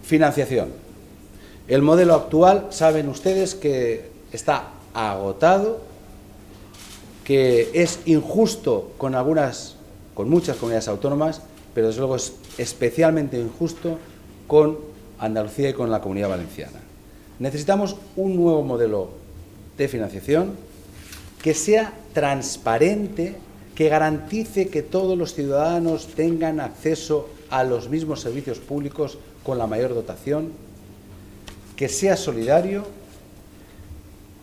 Financiación. El modelo actual, saben ustedes que está agotado, que es injusto con muchas comunidades autónomas, pero desde luego es especialmente injusto con Andalucía y con la Comunidad Valenciana. Necesitamos un nuevo modelo de financiación que sea transparente, que garantice que todos los ciudadanos tengan acceso a los mismos servicios públicos con la mayor dotación, que sea solidario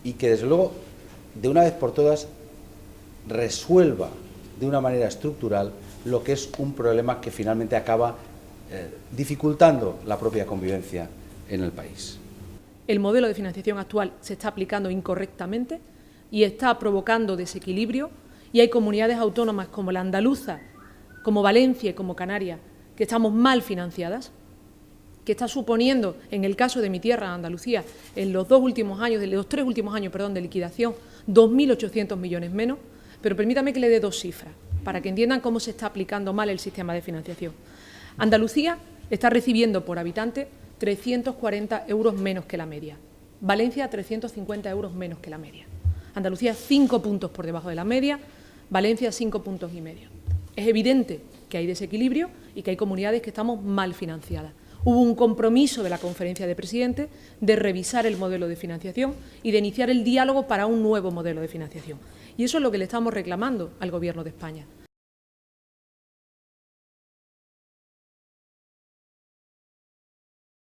y que, desde luego, de una vez por todas, resuelva de una manera estructural lo que es un problema que finalmente acaba dificultando la propia convivencia en el país. El modelo de financiación actual se está aplicando incorrectamente y está provocando desequilibrio, y hay comunidades autónomas como la andaluza, como Valencia y como Canarias, que estamos mal financiadas, que está suponiendo, en el caso de mi tierra, Andalucía, en los 3 últimos años de liquidación, 2.800 millones menos. Pero permítame que le dé 2 cifras, para que entiendan cómo se está aplicando mal el sistema de financiación. Andalucía está recibiendo por habitante 340 euros menos que la media. Valencia, 350 euros menos que la media. Andalucía, 5 puntos por debajo de la media. Valencia, 5,5 puntos. Es evidente que hay desequilibrio y que hay comunidades que estamos mal financiadas. Hubo un compromiso de la Conferencia de Presidentes de revisar el modelo de financiación y de iniciar el diálogo para un nuevo modelo de financiación. Y eso es lo que le estamos reclamando al Gobierno de España.